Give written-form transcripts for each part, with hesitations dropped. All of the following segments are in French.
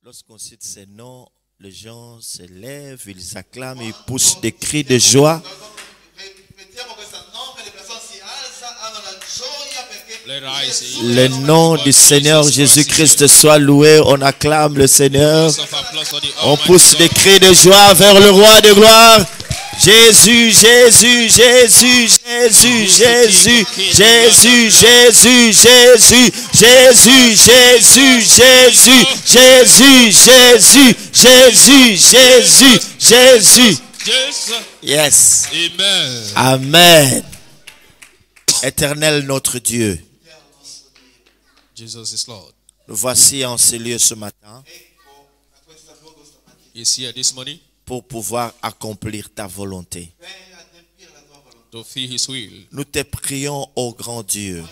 Lorsqu'on cite ces noms, les gens se lèvent, ils acclament, ils poussent des cris de joie. Le nom du Seigneur Jésus-Christ soit loué. On acclame le Seigneur. On pousse des cris de joie vers le roi de gloire. Jésus, Jésus, Jésus, Jésus, Jésus, Jésus, Jésus, Jésus, Jésus, Jésus, Jésus, Jésus, Jésus, Jésus, Jésus, Jésus. Yes. Amen. Amen. Éternel notre Dieu. Jesus is Lord. Nous voici en ce lieu ce matin He's here this morning pour pouvoir accomplir ta volonté. to feel His will. Nous te prions, ô grand Dieu,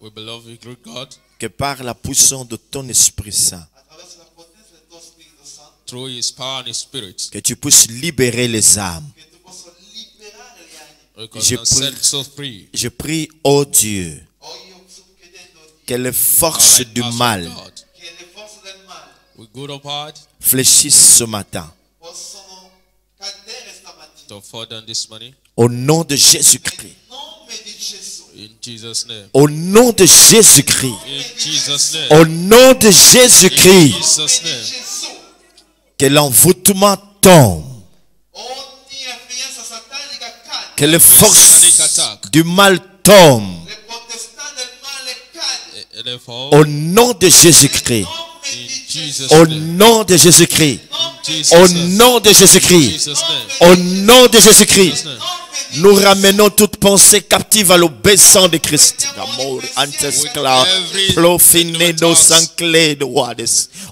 We beloved we great God, que par la puissance de ton Esprit Saint, through His power and His Spirit, que tu puisses libérer les âmes. we Je can set souls free. Je prie, ô Dieu, que les forces Alright, du as of mal God, we good of heart fléchissent ce matin. to fall down this morning Au nom de Jésus-Christ. in Jesus' name. Au nom de Jésus-Christ. In Jesus' name. Au nom de In Jésus-Christ. Jesus' name. Que l'envoûtement tombe. Que les forces du mal tombent. And therefore, Au nom de Jésus-Christ. in Jesus' Au name. nom de Jésus-Christ. In Jesus' Au name. nom de In Jésus-Christ. Jesus' name. Au nom de In Jésus-Christ. Jesus' name. Nous ramenons toute pensée captive à l'obéissance de Christ. D'amour, antescla, plofinedo, sanclé de Wades.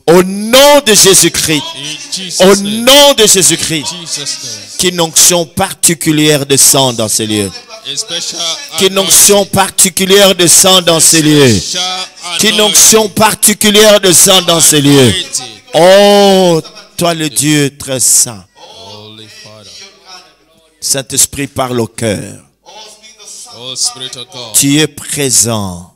Au nom de Jésus-Christ. In Jesus' Au name. nom de Jésus-Christ. Jesus' name. Qu'une onction particulière descende dans ces lieux. A special Qu'une onction particulière descende dans ces lieux. Qu'une onction particulière descende dans ces lieux. Oh, toi le Dieu très saint. Holy Father, Saint-Esprit parle au cœur. Holy Spirit of God, Tu es présent.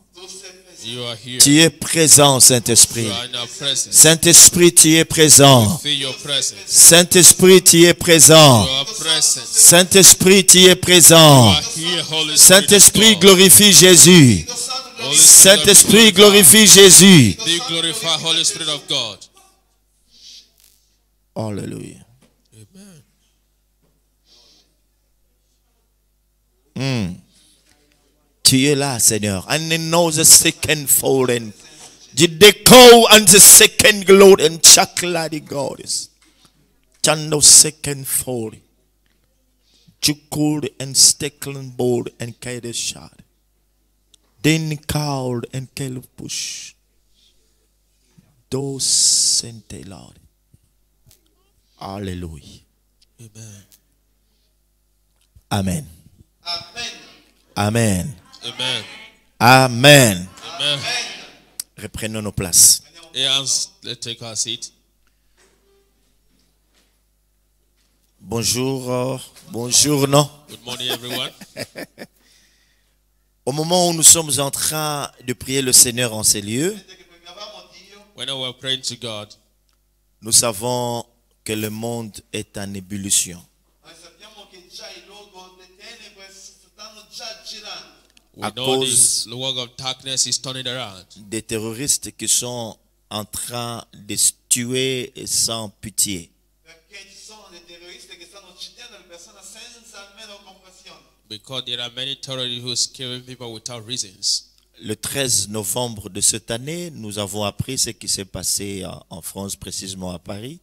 you are here. Tu es présent, Saint-Esprit. You are in our presence. Saint-Esprit, tu es présent. Feel your presence. Saint-Esprit, tu es présent. You are present. Saint-Esprit, tu es You présent. are here, Holy Spirit Saint-Esprit, of God. glorifie Jésus. Holy Spirit Saint-Esprit, of God. glorifie Jésus. Be glorified, Holy Spirit of God. Alléluia. Amen. Tu es là, Seigneur. And in know the second fallen. The deco and the second glory and chocolate goddess. Chando second falling. Chukul and Stecklen board and Kaide shot. Then called and Caleb push. Those sent Lord. Hallelujah. Amen. Amen. Amen. Amen. Amen. Amen. Reprenons nos places. Hands, let's take our seat. Bonjour, bonjour, non. Good morning, everyone. Au moment où nous sommes en train de prier le Seigneur en ces lieux, When we were praying to God, nous savons que le monde est en ébullition. we À know cause- the work of darkness is turning around. Des terroristes qui sont en train de se tuer sans pitié. Because there are many terrorists who are killing people without reasons. Le 13 novembre de cette année, nous avons appris ce qui s'est passé en France, précisément à Paris.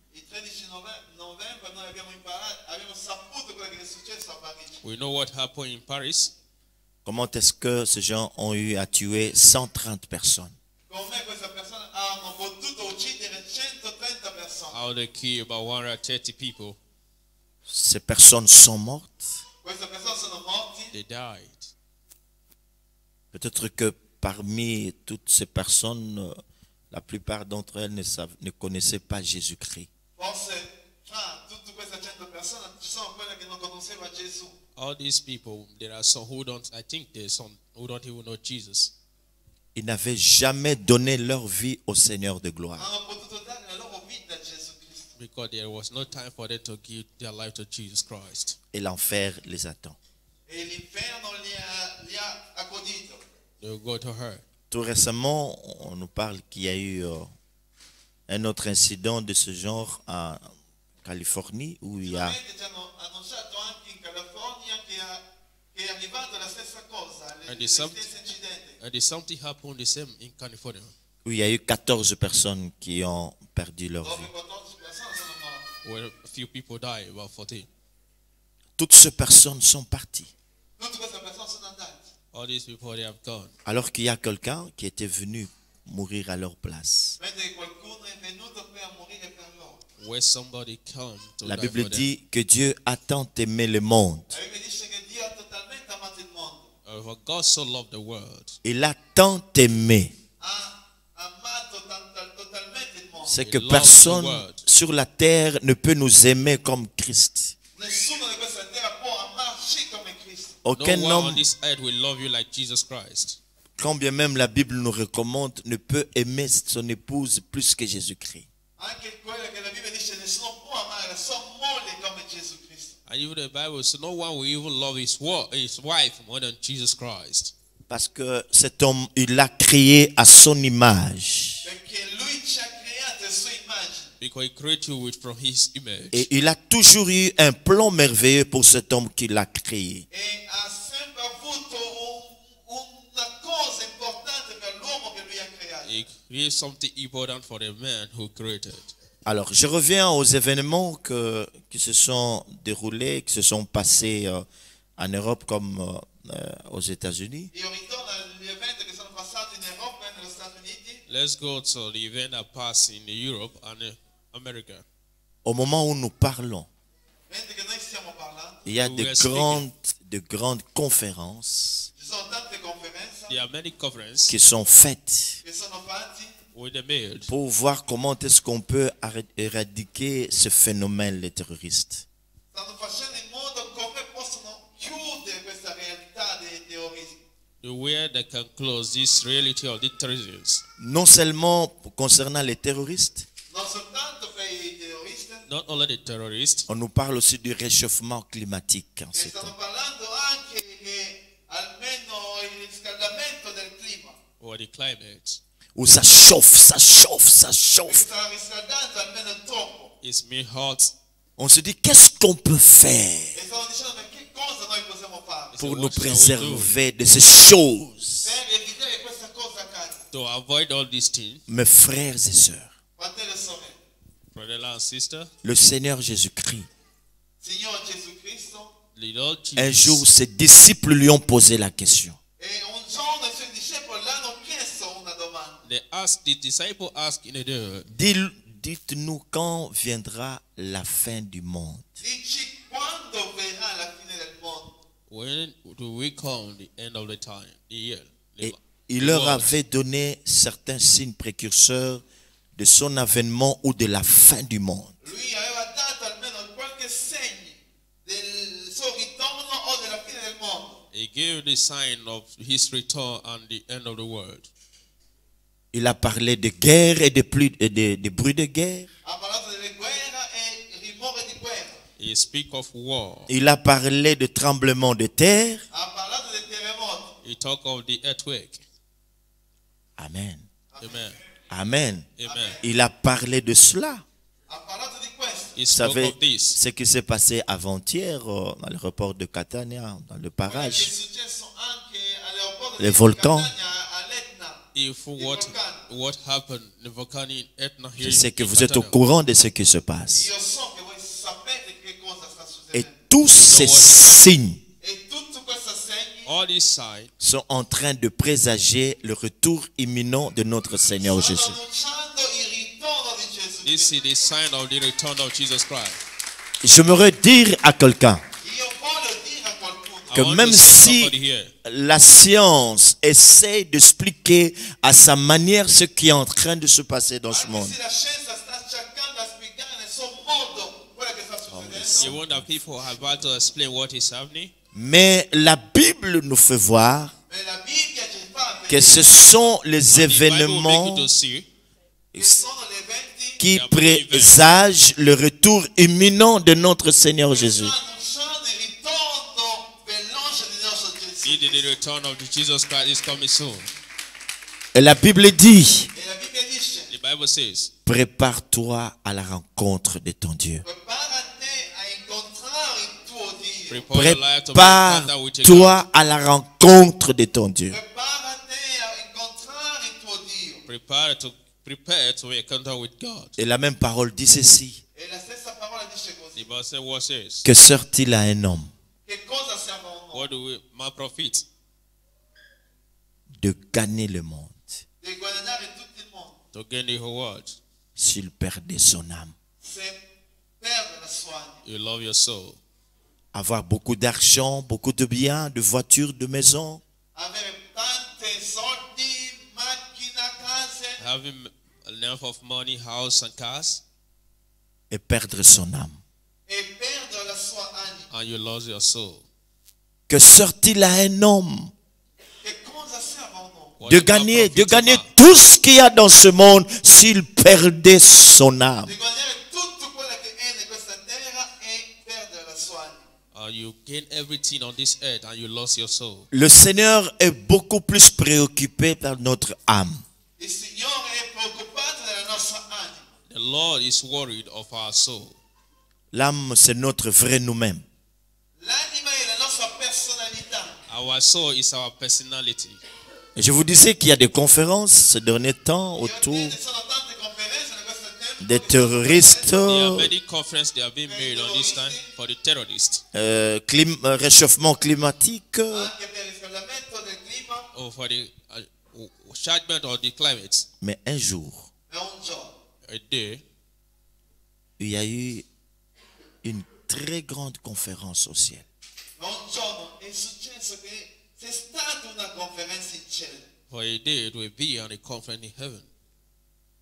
We know what happened in Paris. Comment est-ce que ces gens ont eu à tuer 130 personnes? How they killed about 130 people. Ces personnes sont mortes. They died. Peut-être que parmi toutes ces personnes, la plupart d'entre elles ne connaissaient pas Jésus-Christ. All these people, there are some who don't, I think there's some who don't even know Jesus. Ils n'avaient jamais donné leur vie au Seigneur de gloire. Because there was no time for them to give their life to Jesus Christ. Et l'enfer les attend. E l'inferno li ha accudito. They will go to her. Tout récemment, on nous parle qu'il y a eu un autre incident de ce genre en Californie où il y a Ci hanno annunciato anche in California che è arrivata la stessa cosa, And gli some- stessi incidenti. And there's something happened the same in California. où il y a eu 14 personnes qui ont perdu leur Dove vie. 14 persone sono morte. Where a few people died, about 14. Toutes ces personnes sont parties. Tutte queste persone sono andate. All these people, they have gone. Alors qu'il y a quelqu'un qui était venu mourir à leur place. Mentre qualcuno è venuto per morire per loro. Where somebody come to La die Bible for them. dit que Dieu a tant aimé le monde. La Bibbia dice che Dio ha totalmente amato il mondo. For God so loved the world, Il a tant aimé. Ha amato totalmente il mondo. C'est que He loves personne the world. sur la terre ne peut nous aimer comme Christ. Nessuno di questa terra può amarci come Cristo. Aucun no one on homme, this earth will love you like Jesus Christ. quand bien même la Bible nous recommande, ne peut aimer son épouse plus que Jésus-Christ. Anche quello che la Bibbia dice nessuno può amare sua moglie come Gesù Cristo. And even the Bible says no one will even love his wife more than Jesus Christ. Parce que cet homme, il l'a créé à son image. Perché lui ci ha creato a sua immagine. Because he created you from his image. Et il a toujours eu un plan merveilleux pour cet homme qui l'a créé. E ha sempre avuto una cosa importante per l'uomo che lui ha creato. He created something important for the man who created. Alors, je reviens aux événements qui se sont déroulés, qui se sont passés en Europe comme aux États-Unis. Io ritorno agli eventi che sono passati in Europa e negli Stati Uniti. Let's go to the event that passed in Europe and America. Au moment où nous parlons, Mentre che noi stiamo parlando, il y a We de were speaking. grandes conférences ci sono tante conferenze There are many conferences qui sont faites che sono fatte with the made pour voir comment est-ce qu'on peut éradiquer ce phénomène, les terroristes. stanno facendo in modo come possono chiudere questa realtà dei terrorismi. the way they can close this reality of the terrorism. Non seulement concernant les terroristes, Non soltanto per i terroristi, Not only the terrorists, on nous parle aussi du réchauffement climatique en che ce stanno temps. parlando anche che almeno il riscaldamento del clima, or the climate, Où ça chauffe, ça chauffe, ça che chauffe. sta riscaldando almeno troppo. is made hot. On se dit, qu'est-ce qu'on peut faire E stanno dicendo ma che cosa noi possiamo fare pour So nous what shall we préserver de ces choses? per evitare che questa cosa accada. To avoid all these things, Mes frères et sœurs, Fratelli e sorelle, brother and sister, le Seigneur Jésus-Christ, Signore Gesù Cristo, the Lord un Jesus, jour, ses disciples lui ont posé la question. e un giorno i suoi discepoli le hanno chiesto una domanda. the disciple asked in the day, Dites-nous quand viendra la fin du monde. Dici quando verrà la fine del mondo? when do we come the end of the time, the year? Et The il leur world. avait donné certains signes précurseurs de son avènement ou de la fin du monde. Lui aveva dato almeno qualche segno del suo ritorno o della fine del mondo. He gave the sign of his return and the end of the world. Il a parlé de guerre et de bruits de guerre. Ha parlato delle guerre e rumore di guerra. He speak of war. Il a parlé de tremblements de terre. Ha parlato dei terremoti. He talk of the earthquake. Amen. Amen. Amen. Amen. Il a parlé de cela. Ha parlato di questo. He Vous spoke savez of this. ce qui s'est passé avant-hier dans l'aéroport de Catania, dans le Quello che è parage. successo anche all'aeroporto Le di volcan. Catania, all'Etna. If what happened in the volcano in Etna here Je sais que in vous êtes au Catania. courant de ce qui se passe. Io so che voi sapete che cosa sta Et succedendo. tous ces signes E tutti questi segni All these signs sont en train de présager le retour imminent de notre Seigneur stanno Jésus. annunciando il ritorno di Gesù this Cristo. is the sign of the return of Jesus Christ. J'aimerais dire à quelqu'un Io voglio dire a qualcuno que I want même to say si somebody here, la science essaie d'expliquer à sa manière ce qui est en train de se passer dans ce anche monde, se la scienza sta cercando di spiegare nel suo modo quello che sta succedendo, you want that people have had to explain what is happening. mais la Bible nous fait voir e la Bibbia ci fa que ce sont les And the Bible will make événements you to see che sono gli eventi qui présagent le retour imminent de notre Seigneur Jésus. annunciano il ritorno veloce di nostro Gesù. the return of Jesus Christ is coming soon. Et la Bible dit, E la Bibbia dice, The Bible says, prépare-toi à la rencontre de ton Dieu. preparati a incontrare il tuo Dio. prepare your life to be in contact with your God. Prépare-toi à la rencontre de ton Dieu. Preparati a incontrare il tuo Dio. Prepare to be in contact with God. Et la même parole dit ceci, E la stessa parola dice The così. Bible says, what says? que sert-il à un homme Che cosa serve a un uomo? What do we man profit? de gagner le monde Di guadagnare tutto il mondo To gain the whole world. s'il perdait son âme? se perde la sua anima. You love your soul. Avoir beaucoup d'argent, beaucoup de biens, de voitures, de maisons, Avere tanti soldi, macchina, case Having enough of money, house and cars, et perdre son âme. e perde la sua anima. and you lose your soul. Que sert-il à un homme Che cosa serve a un uomo? What de is man gagner profit to man? tout ce qu'il y a dans ce monde s'il perdait son âme? Di guadagnare tutto quello che è in questa terra e perdere la sua anima. You gain everything on this earth and you lost your soul. Le Seigneur est beaucoup plus préoccupé par notre âme. Il Signore è preoccupato della nostra anima. The Lord is worried of our soul. L'âme, c'est notre vrai nous-mêmes. L'anima è la nostra personalità. Our soul is our personality. Et je vous disais qu'il y a des conférences ces derniers temps Io autour ci sono tante conferenze in questo tempo. des terroristes, There are many conferences that have been made on this time for the terrorists réchauffement climatique, Anche per il riscaldamento del clima. or for the judgment of the climate. mais un jour, È un giorno. A day, il y a eu une très grande conférence au ciel. Ma un giorno è successo che c'è stata una conferenza in cielo. for a day it will be on a conference in heaven.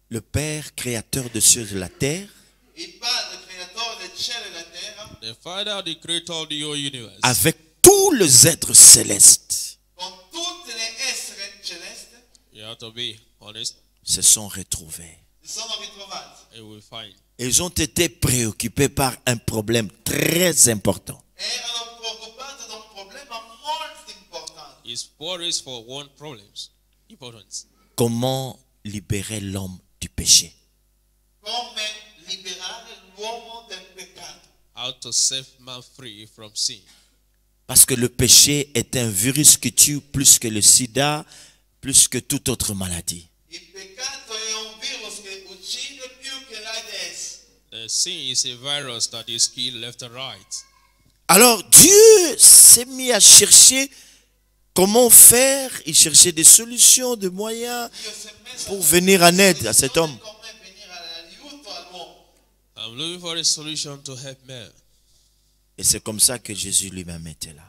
Le Père créateur de cieux et de la terre, Il Padre creatore del cielo e della terra, The Father, the creator of the whole universe, avec tous les êtres célestes, con tutte le esseri celesti, you have to be honest, se sont retrouvés. si sono ritrovati. you will find. Ils ont été préoccupés par un problème très important. Erano preoccupati da un problema molto importante. His worries for one problems, importance. Comment libérer l'homme du péché? Come liberare l'uomo del peccato. How to set man free from sin. Parce que le péché est un virus qui tue plus que le sida, plus que toute autre maladie. Il peccato è un virus che uccide più che l'AIDS. The sin is a virus that is killed left and right. Alors Dieu s'est mis à chercher comment faire. Il cherchait des solutions, des moyens Dio si è messo pour venir en aide à cet homme. come venire all'aiuto all'uomo. I'm looking for a solution to help man. Et c'est comme ça que Jésus lui-même était là.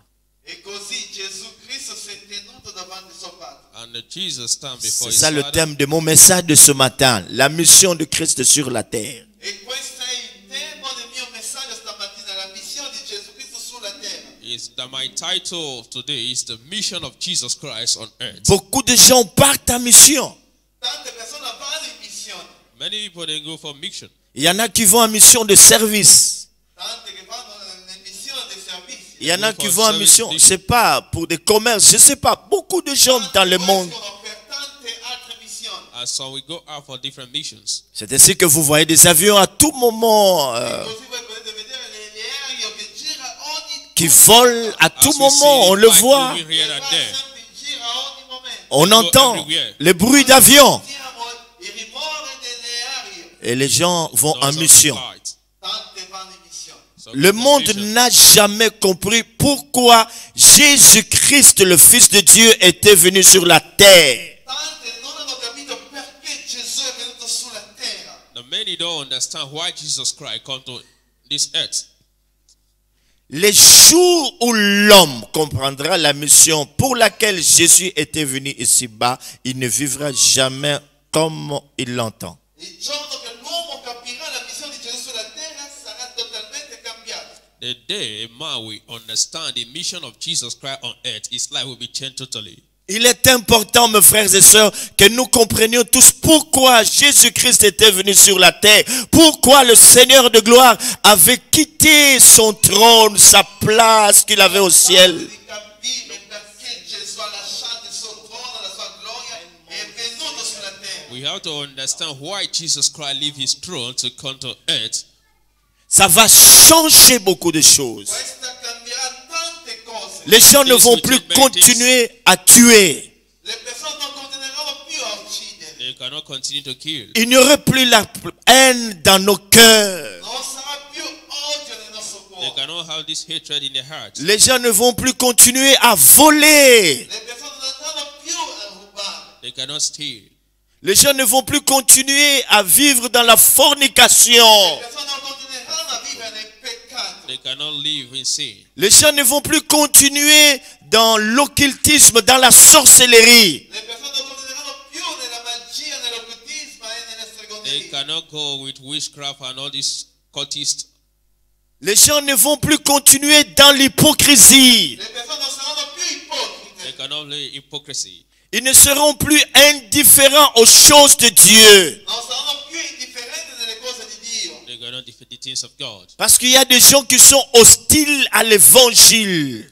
E così Gesù Cristo si è tenuto davanti al suo Padre. And Jesus stand before C'est his ça le Father. thème de mon message de ce matin. La mission de Christ sur la terre. E questo è il tema del mio messaggio stamattina, la missione di Gesù Cristo sulla terra. Is that my title today is the mission of Jesus Christ on earth. Beaucoup de gens partent en mission. Tante persone vanno in missione, Many people they go for mission. Il y en a qui vont en mission de service. tante che vanno in missione dei servizi. Il y en a qui vont en mission, je sais pas, pour des commerces, je sais pas. Beaucoup de gens dans le monde. Escono per tante altre missioni. And so we go out for different missions. C'est ainsi que vous voyez des avions à tout moment Così voi potete vedere gli aerei che gira ogni qui volent à tout As we moment. see On le flight voit. moving here che and va there. sempre in giro a ogni momento. On entend everywhere. les bruits d'avions. Sentiamo il rumore delle aerei. Et les gens vont en Those are mission. flights. Tante vanno in missione. So Le go for monde mission. n'a jamais compris pourquoi Jésus-Christ, le Fils de Dieu, était venu sur la terre. Tante non hanno capito perché Gesù è venuto sulla terra. The many don't understand why Jesus Christ come to this earth. Les jours où l'homme comprendra la mission pour laquelle Jésus était venu ici-bas, il ne vivra jamais comme il l'entend. Il giorno che l'uomo capirà la missione di Gesù sulla terra sarà totalmente cambiato. The day a man will understand the mission of Jesus Christ on earth, his life will be changed totally. Il est important, mes frères et sœurs, que nous comprenions tous pourquoi Jésus-Christ était venu sur la terre. Pourquoi le Seigneur de gloire avait quitté son trône, sa place qu'il avait au ciel. We have to understand why Jesus Christ left his throne to come to earth. Ça va changer beaucoup de choses. Les gens ne vont plus continuer à tuer. They cannot continue to kill. Il n'y aurait plus la haine dans nos cœurs. They cannot have this hatred in their hearts. Les gens ne vont plus continuer à voler. They cannot steal. Les gens ne vont plus continuer à vivre dans la fornication. They cannot live in sin. Les gens ne vont plus continuer dans l'occultisme, dans la sorcellerie. They cannot go with witchcraft and all these cultists. Les gens ne vont plus continuer dans l'hypocrisie. They cannot live hypocrisy. Ils ne seront plus indifférents aux choses de Dieu. They cannot defeat the things of God. Parce qu'il y a des gens qui sont hostiles à l'évangile.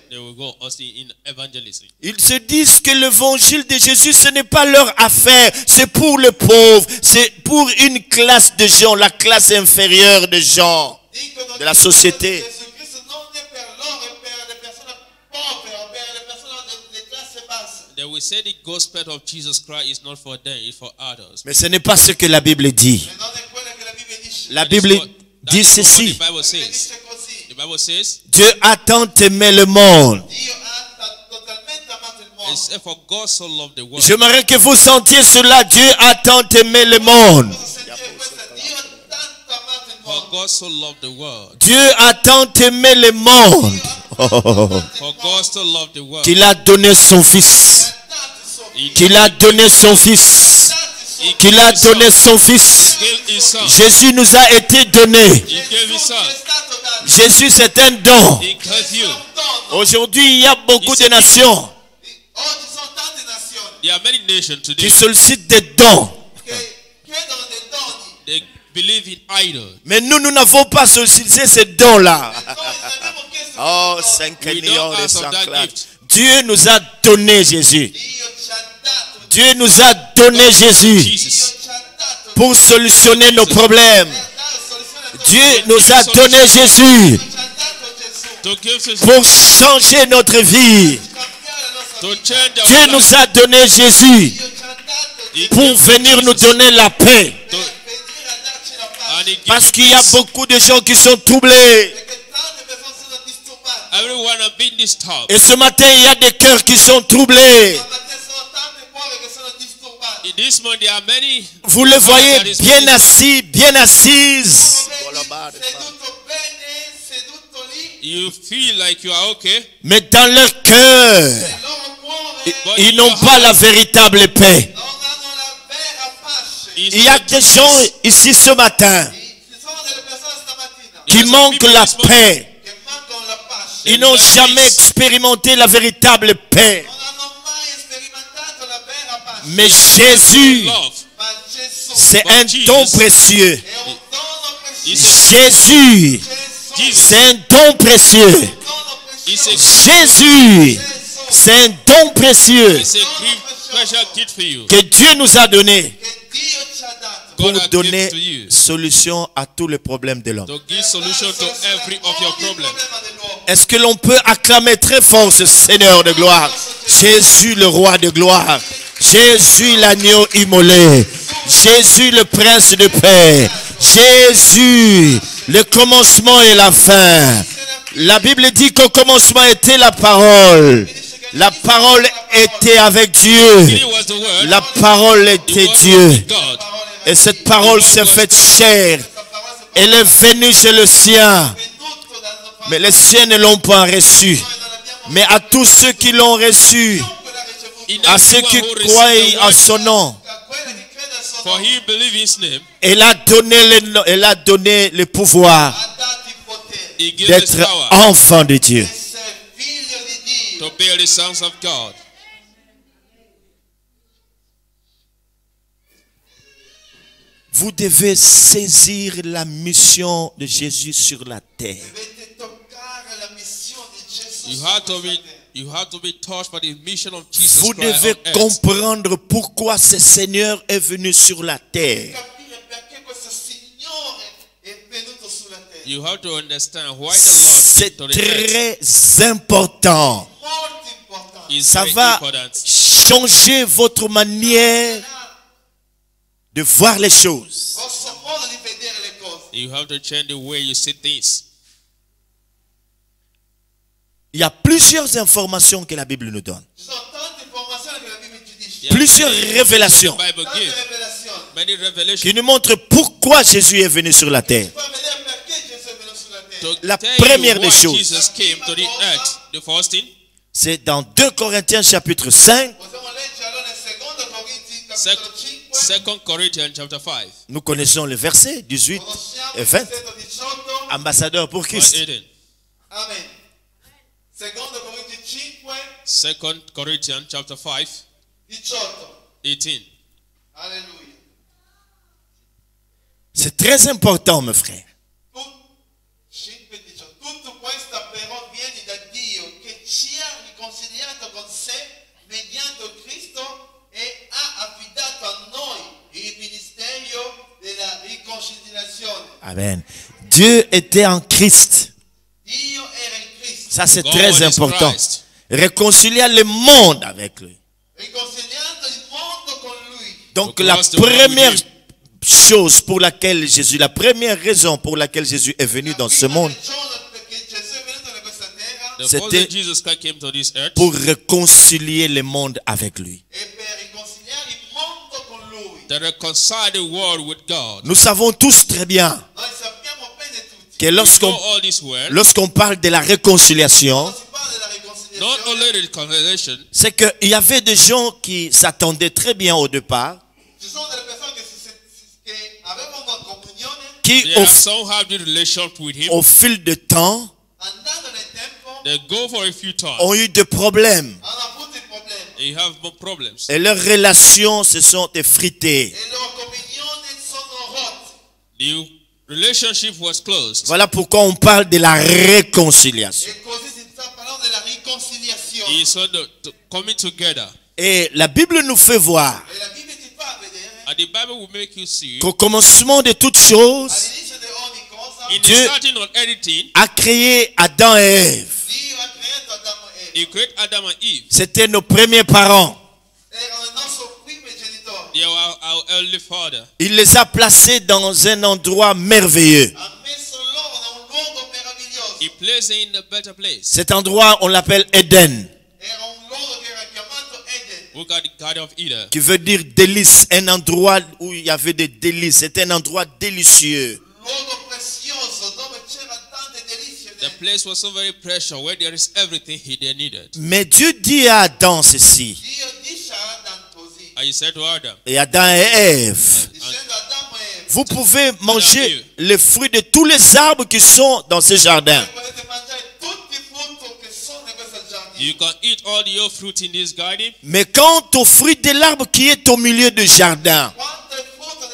They will go hostile in evangelism. Ils se disent que l'évangile de Jésus, ce n'est pas leur affaire. C'est pour le pauvre. C'est pour une classe de gens, la classe inférieure de gens de la société. They will say the gospel of Jesus Christ is not for them, it's for others. Mais ce n'est pas ce que la Bible dit. La Bible dit ceci. The Bible says. The Bible says, Dieu a tant aimé le monde. it's for God so loved the world. J'aimerais que vous sentiez cela. Dieu a tant aimé le monde. For God so loved the world. Dieu a tant aimé le monde. For God so loved the world. Qu'il a donné son fils. Qu'il a donné son fils. Qu'il a donné son fils. Gave his son. Jésus nous a été donné. He gave his son. Jésus, c'est un don. He gave you. Aujourd'hui, il y a beaucoup de nations There are many nations qui today. sollicitent des dons. They believe in idols. Mais nous n'avons pas sollicité ces dons-là. Oh, 5 We millions don't de ask of that sanctuaires. gift. Dieu nous a donné Jésus. Dieu nous a donné Jésus Jesus. pour solutionner nos problèmes. Dieu nous a donné Jésus To give pour changer notre vie. to change our Dieu life. nous a donné Jésus He pour gave venir nous Jesus donner la paix. to- and he Parce gave qu'il y a peace. beaucoup de gens qui sont troublés. Everyone have been disturbed. Et ce matin, il y a des cœurs qui sont troublés. In this month, there are many. Vous les voyez bien assis, bien assises. You feel like you are okay, Mais dans leur cœur, but ils in n'ont your pas la heart, véritable paix. it's Il y a not des peace. gens ici ce matin qui There are some manquent people la this morning, paix. they Ils n'ont lack jamais peace. expérimenté la véritable paix. Mais Jésus, Love. c'est un don précieux. It's a, Jésus, Jesus c'est un don précieux. is a, Jésus, c'est un don précieux it's a gift, special gift for you. que Dieu nous a donné pour God has donner given to you solution à tous les problèmes de l'homme. to give solution to every of your problems. Est-ce que l'on peut acclamer très fort ce Seigneur de gloire? Jésus le roi de gloire. Jésus l'agneau immolé. Jésus le prince de paix. Jésus le commencement et la fin. La Bible dit qu'au commencement était la parole. La parole était avec Dieu. He was the word. La parole The était word Dieu. was God. Et cette parole s'est faite chair. Elle est venue chez le sien. Mais les siens ne l'ont pas reçu. Mais à tous ceux qui l'ont reçu, In à ceux qui everyone who croient received the à word, son nom, for he believed his name, elle a donné le pouvoir he gave us d'être power enfant de Dieu. Dio. to build the sons of God. Vous devez saisir la mission de Jésus sur la terre. Dovete toccare la missione di Gesù You sulla have to be terra. you have to be touched by the mission of Jesus Vous Christ devez on earth. comprendre pourquoi ce Seigneur est venu sur la terre. Capire perché questo Signore è venuto sulla terra. You have to understand why the Lord C'est came to the earth. très important. Molto importante. It's Ça very va important. changer votre manière de voir les choses. Vostro modo di vedere le cose. You have to change the way you see things. Il y a plusieurs informations que la Bible nous donne. Ci sono tante informazioni che la Bibbia ci dice. There are Plusieurs many révélations the Bible Tante gives. rivelazioni. Many revelations qui nous montrent pourquoi Jésus est venu sur la terre. Poi vedere perché Gesù è venuto sulla terra. to La tell première you des why choses. Jesus came to the earth. The first thing, C'est dans 2 Corinthiens chapitre 5. Possiamo leggere allora nel secondo Corinzi Sec- capitolo 5. 2 Corinthians chapter 5, Nous connaissons le verset 18 Conosciamo et il 20. versetto 18. Ambassadeur pour verse Christ. 18. Amen. Secondo Corinzi 5, 2 Corinthians chapter 5, 18. 18. Alleluia. C'est très important, mes frères. 5:18. Tutto questo però viene da Dio che ci ha riconciliato con sé mediante Cristo e ha affidato a noi il ministero della riconciliazione. Amen. Dieu était en Christ. Dio era in Cristo, Ça, c'est God très is important. Christ. Réconcilier le monde avec lui. riconciliando il mondo con lui. Donc, To la cross the world première with chose pour laquelle Jésus, la première raison pour laquelle Jésus est venu dans ce monde, Perché Gesù è venuto in questa terra The C'était- first day Jesus Christ came to this earth pour réconcilier le monde avec lui. e per riconciliare il mondo con lui. to reconcile the world with God. Nous savons tous très bien Noi sappiamo bene tutti. que We know lorsqu'on all this well. lorsqu'on parle de la réconciliation, Quando si parla della Not riconciliazione, only the reconciliation, c'est qu'il y avait des gens qui s'attendaient très bien au départ, ci sono delle persone che avevano una comunione, qui there are some have the relationship with Him. au fil du temps andando nel tempo, They go for a few times. ont eu des problèmes hanno avuto il problema. They have more problems. et leurs relations se sont effritées. E le loro comunioni sono rotte. The relationship was closed. Voilà pourquoi on parle de la réconciliation. E così si sta parlando della riconciliazione. He said coming together. Et la Bible nous fait voir E la Bibbia ti fa vedere And the Bible will make you see qu'au commencement de toutes choses, all'inizio di ogni cosa in the Dieu- starting of everything, a créé Adam et Ève. Dio ha creato Adamo e Eva. He created Adam and Eve. C'était nos premiers parents. Erano i nostri primi genitori. They were our early father. Il les a placés dans un endroit merveilleux. Ha messo loro da un luogo meraviglioso. He placed them in a better place. Cet endroit, on l'appelle Éden, Era un luogo che era chiamato Eden, Look at the Garden of Eden. qui veut dire délice, un endroit où il y avait des délices. C'était un endroit délicieux. luogo prezioso dove c'era tante delizie The dentro. place was so very precious where there is everything they needed. Mais Dieu dit à Adam ceci, Dio dice a Adam così, And he said to Adam, et Adam et Ève, dicendo a Adamo e Eva, vous pouvez manger les fruits de tous les arbres qui sont dans ce jardin. potete mangiare tutti i frutti che sono in questo giardino. you can eat all your fruit in this garden, Mais quant au fruit de l'arbre qui est au milieu du jardin, Quanto è frutto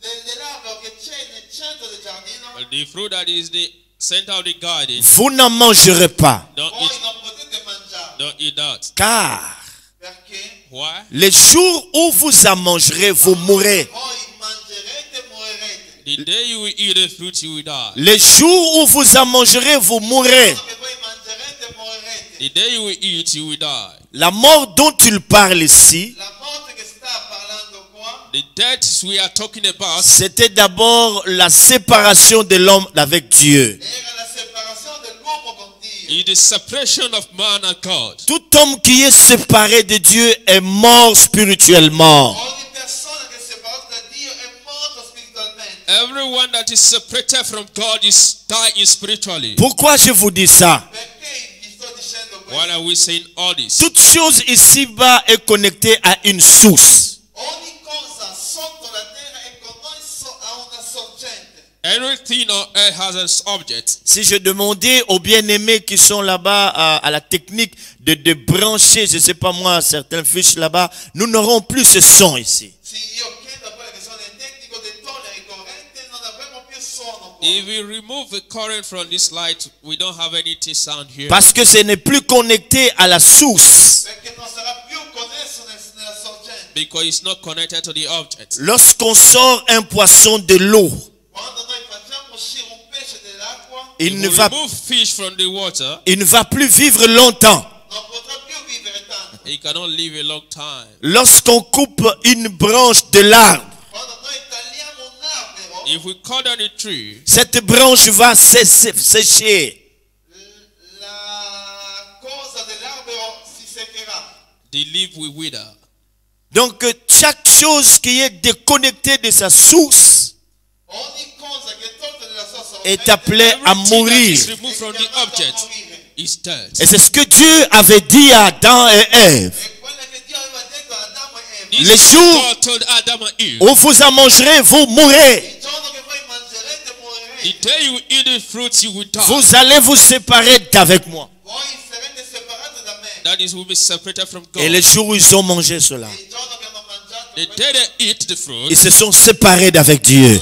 dell'albero che c'è nel centro del giardino, but the fruit that is the center of the garden, vous n'en mangerez pas. don't voi eat, non potete mangiare. don't eat that. Car Perché Why? les jours où vous en mangerez, vous mourrez. voi mangerete e morirete. The day you will eat the fruit, you will die. Les jours où vous en mangerez, vous mourrez. Che voi mangerete e morirete. The day you will eat, you will die. La mort dont il parle ici, La morte che sta parlando qua The deaths we are talking about c'était d'abord la séparation de l'homme avec Dieu. era la separazione dell'uomo con Dio. is the separation of man and God. Tout homme qui est séparé de Dieu est mort spirituellement. Ogni persona che è separata da Dio è morta spiritualmente. Everyone that is separated from God is dying spiritually. Pourquoi je vous dis ça? Perché gli sto dicendo questo? Why are we saying all this? Toute chose ici-bas est connectée à une source. Ogni cosa sotto la terra è connesso a una sorgente. Everything on earth has an object. Si je demandais aux bien-aimés qui sont là-bas à la technique de brancher, je ne sais pas moi, certaines fiches là-bas, nous n'aurons plus ce son ici. If we remove the current from this light, we don't have anything sound here. Parce que ce n'est plus connecté à la source. Because it's not connected to the object. Lorsqu'on sort un poisson de l'eau, il ne remove fish from the water, il ne va plus vivre longtemps. It cannot live a long time. Lorsqu'on coupe une branche de l'arbre, If we cut down a tree, cette branche va sécher. the leaf will wither. Donc chaque chose qui est déconnectée de sa source est appelée à mourir. Et c'est ce que Dieu avait dit à Adam et Ève. Le jour où vous en mangerez, vous mourrez. Vous allez vous séparer d'avec moi. Et le jour où ils ont mangé cela, ils se sont séparés d'avec Dieu.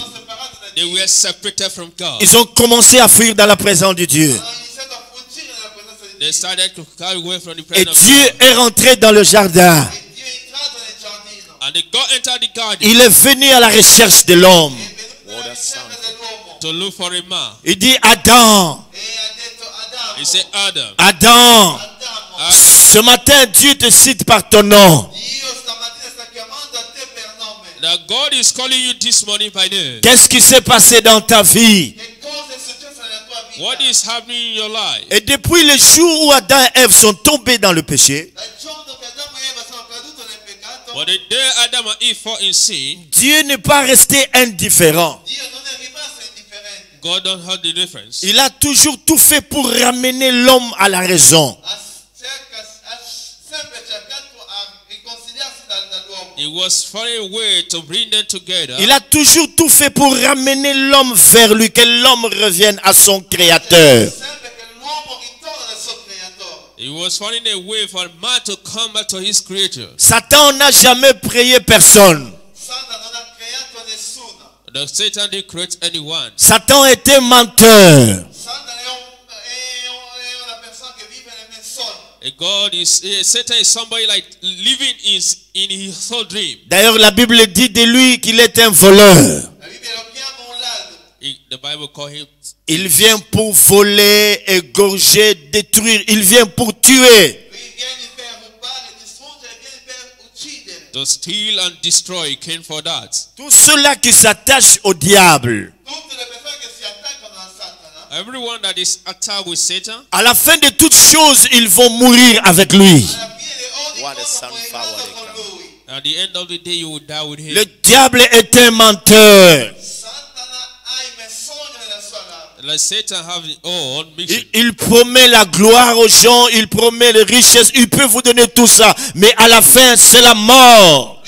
Ils ont commencé à fuir dans la présence de Dieu. Et Dieu est rentré dans le jardin. Il est venu à la recherche de l'homme. Il dit Adam. Adam. Ce matin, Dieu te cite par ton nom. Qu'est-ce qui s'est passé dans ta vie? Et depuis le jour où Adam et Ève sont tombés dans le péché, Dieu n'est pas resté indifférent. Il a toujours tout fait pour ramener l'homme à la raison. Il a toujours tout fait pour ramener l'homme vers lui, que l'homme revienne à son Créateur. Satan n'a jamais prié personne. Satan était menteur. Satan is somebody like living in his whole dream. D'ailleurs, la Bible dit de lui qu'il est un voleur. The Bible call him. Il vient pour voler, égorger, détruire. Il vient pour tuer. To steal and destroy, he came for that. Tous ceux-là qui s'attachent au diable, everyone that is attacked with Satan, à la fin de toutes choses, ils vont mourir avec lui. at the end of the day, you will die with him. Le diable est un menteur. Like Satan have his own mission. Il promet la gloire aux gens, il promet les richesses, il peut vous donner tout ça, mais à la fin, c'est la mort.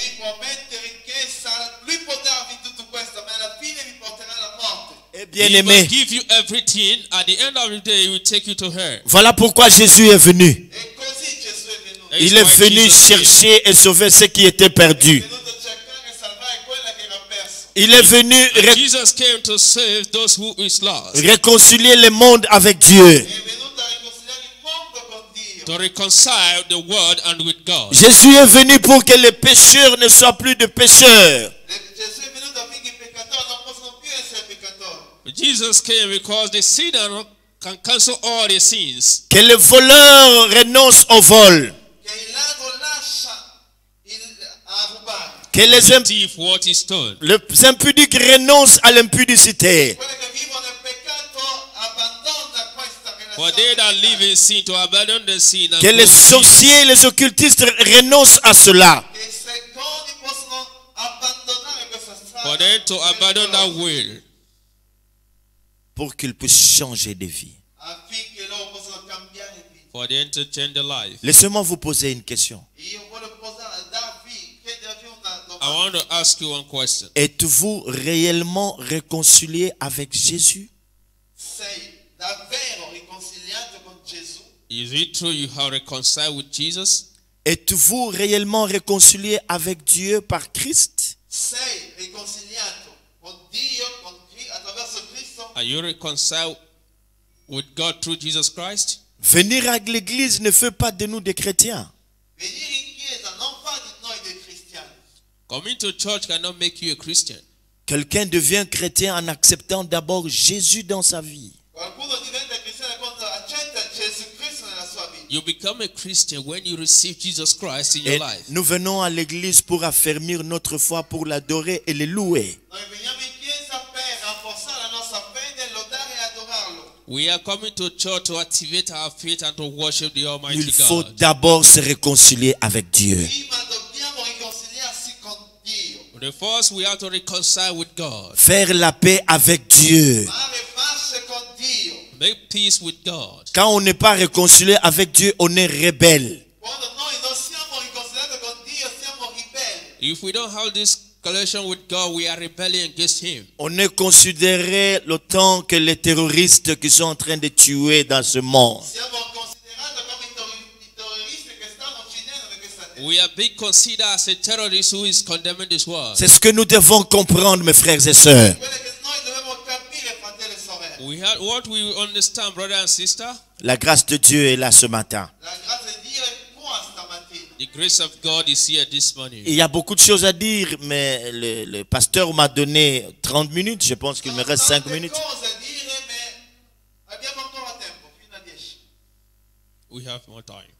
Et bien aimé, Give you everything. At the end of the day, he will take you to her. voilà pourquoi Jésus est venu. Il est venu chercher et sauver ceux qui étaient perdus. Il est venu Jesus came to save those who is lost. réconcilier le monde avec Dieu. To reconcile the world and with God. Jésus est venu pour que les pécheurs ne soient plus de pécheurs. Jesus came because the sinner can cancel all their sins. Que les voleurs renoncent au vol. Que les impudiques renoncent à l'impudicité. For they that live in sin, to abandon the sin and Que les sorciers et les occultistes renoncent à cela. for them to abandon that will. Pour qu'ils puissent changer de vie. For them to change their life. Laissez-moi vous poser une question. I want to ask you one question. Êtes-vous réellement réconcilié avec Jésus? Sei davvero riconciliato con Gesù? Is it true you have reconciled with Jesus? Êtes-vous réellement réconcilié avec Dieu par Christ? Sei riconciliato con Dio attraverso Cristo? Are you reconciled with God through Jesus Christ? Venir à l'église ne fait pas de nous des chrétiens. Venire in chiesa non fa di noi dei cristiani. Coming to church cannot make you a Christian. Quelqu'un devient chrétien en acceptant d'abord Jésus dans sa vie. Qualcuno diventa cristiano quando accetta Gesù Cristo nella sua vita. You become a Christian when you receive Jesus Christ in your Et life. nous venons à l'église pour affermir notre foi, pour l'adorer et le louer. Noi veniamo in chiesa per rafforzare la nostra fede, lodare e adorarlo. We are coming to church to activate our faith and to worship the Almighty Il faut God. d'abord se réconcilier avec Dieu. Prima dobbiamo riconciliarsi con Dio. The first, we have to reconcile with God. Faire la paix avec Dieu. Fare pace con Dio. Make peace with God. Quand on n'est pas réconcilié avec Dieu, on est rebelle. Quando noi non siamo riconciliati con Dio, siamo ribelli. If we don't have this connection with God, we are rebelling against Him. On est considéré autant que les terroristes qui sont en train de tuer dans ce monde. Siamo considerati come i terroristi che stanno uccidendo in questa terra. We are being considered as a terrorist who is condemning this world. C'est ce que nous devons comprendre, mes frères et sœurs. Quelle che noi dobbiamo capire, fratelli e sorelle. We have what we understand, brother and sister. La grâce de Dieu est là ce matin. La grazia di Dio è qua stamattina. The grace of God is here this morning. Il y a beaucoup de choses à dire, mais le pasteur m'a donné 30 minutes. Je pense qu'il me reste 5 minutes. Tante cose da dire, ma abbiamo ancora tempo, fino a 10. We have more time.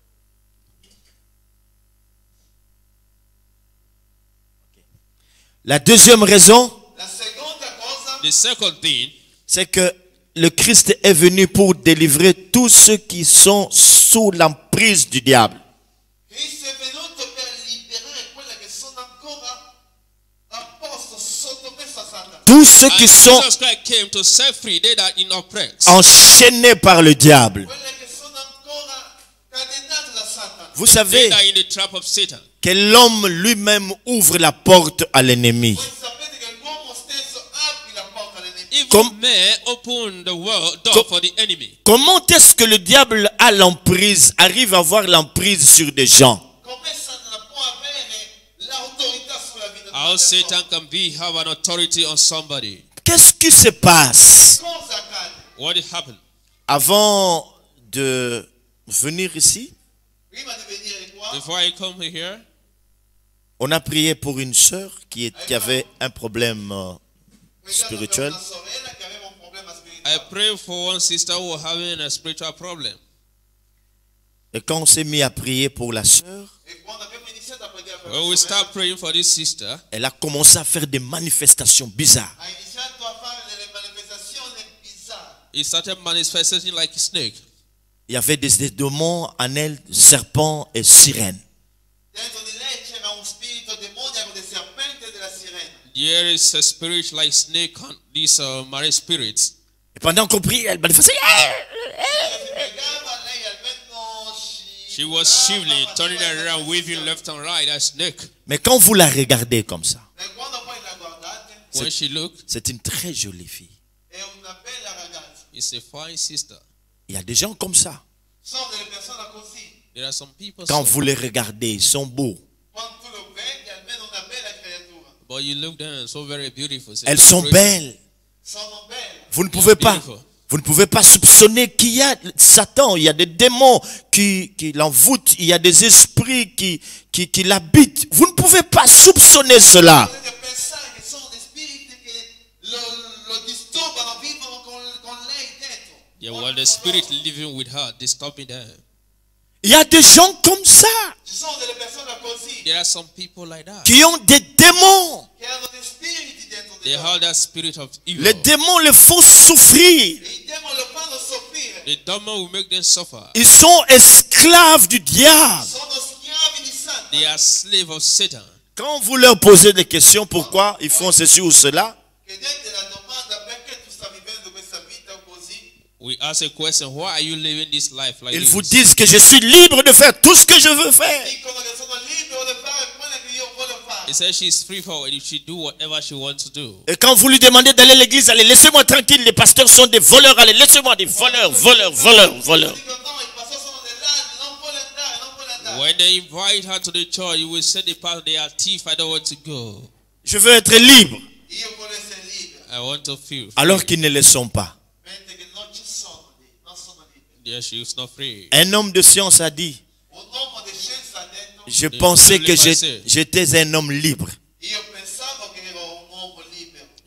La deuxième raison, La seconda cosa, The second thing, c'est que le Christ est venu pour délivrer tous ceux qui sont sous l'emprise du diable. Cristo è venuto per liberare quelle che sono ancora a posto, sottomesso a Satana. Tous ceux and qui sont Jesus Christ came to set free they that in oppressed. enchaînés par le diable. Quelle che sono ancora cadenate da Satana. Vous They savez that in the trap of Satan. que l'homme lui-même ouvre la porte à l'ennemi. Voi sapete che l'uomo stesso apre la porta all'enemico. Even Comme- men open the world door Com- for the enemy. Comment est-ce que le diable a l'emprise, arrive à avoir l'emprise sur des gens? Come Satana può avere l'autorità sulla vita di How una Satan persona? can have an authority on somebody. Qu'est-ce qui se passe? Cosa accade? What did happen? Avant de venir ici, Prima di venire qua, Before I come here, on a prié pour une sœur qui avait un problème pregando per spirituel. una sorella che aveva un problema I spirituale. prayed for one sister who was having a spiritual problem. Et quand on s'est mis à prier pour la sœur, E quando abbiamo iniziato a pregare per When la we sorella, start praying for this sister, elle a commencé à faire des manifestations bizarres. ha iniziato a fare delle manifestazioni bizzarre. it started manifesting like a snake. Il y avait des démons en elle, serpents et sirènes. Dentro di lei c'era un spirito demoniaco del serpente e della sirena. There is a spirit like snake on these marine spirits. Et pendant qu'on prie, elle manifestait. Si pregava, lei almeno She was shivering, turning around, waving left and right as snake. Mais quand vous la regardez comme ça, E quando poi la guardate, When she looked, c'est une très jolie fille. è una bella ragazza. it's a fine sister. Il y a des gens comme ça. Sono delle persone così. There are some people, Quand so, vous les regardez, ils sont beaux. Quando tu lo vedi, almeno una bella creatura. but you look them so very beautiful. So Elles sont belles. Sono belle. Vous ne pouvez pas, Beautiful. vous ne pouvez pas soupçonner qu'il y a Satan, il y a des démons qui l'envoûtent, il y a des esprits qui l'habitent. Vous ne pouvez pas soupçonner cela. Potete pensare che sono dei spiriti che lo disturbano, vivono con lei dentro. Yeah, well, the spirit living with her, disturbing them. Il y a des gens comme ça Ci sono delle persone così There are some people like that. qui ont des démons. che hanno dei spiriti dentro di They loro. have that spirit of evil. Les démons les font souffrir. E i demoni lo fanno soffrire. The demon will make them suffer. Ils sont esclaves du diable. Sono schiavi di Satana. They are slaves of Satan. Quand vous leur posez des questions, pourquoi ils font ceci ou cela, Chiedete la domanda perché tu stai vivendo questa vita così. We ask a question, why are you living this life like ils this? vous disent que je suis libre de faire tout ce que je veux faire. Dicono che sono libero di fare quello che io voglio fare. He said she's free for it. She do whatever she wants to do. Et quand vous lui demandez d'aller à l'église, allez, laissez-moi tranquille, les pasteurs sont des voleurs, allez, laissez-moi des voleurs. When they invite her to the church, you will say the pastor, they are thief, I don't want to go. Je veux être libre. I want to feel free. Alors qu'ils ne le sont pas. Yeah, she is not free. Un homme de science a dit, je pensais que j'étais un homme libre.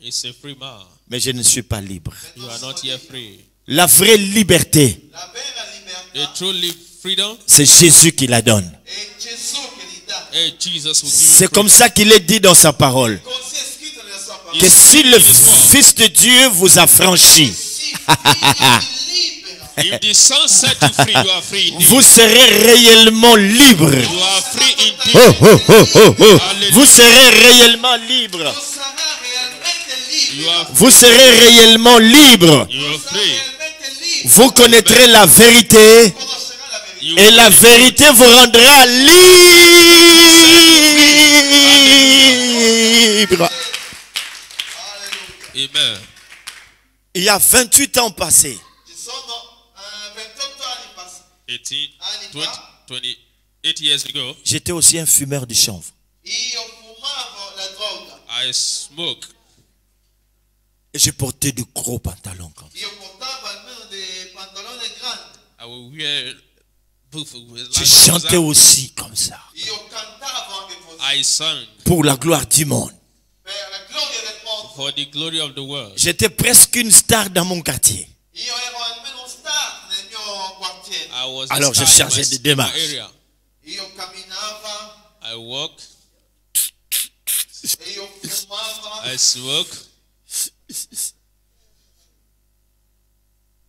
It's a free man. Mais je ne suis pas libre. You are not yet free. La vraie liberté, The true freedom, c'est Jésus qui la donne. Jesus will give C'est you comme ça qu'il est dit dans sa parole. Que si le Fils de Dieu vous a franchi, If the Son set you free, you are free indeed. vous serez réellement libre. You are free indeed. Vous serez réellement libre. You are Vous serez réellement libre. You are free. Vous connaîtrez la vérité You et la vérité vous rendra libre. Amen. Il y a 28 ans passés, 28 years ago, j'étais aussi un fumeur de chanvre. I smoke. Et je portais de gros pantalons comme ça. I will wear booth with Je chantais aussi comme ça. I sang Pour la gloire du monde. for the glory of the world. J'étais presque une star dans mon quartier. I was a Alors je star in changeais de my démarche. area. I walk, I smoke,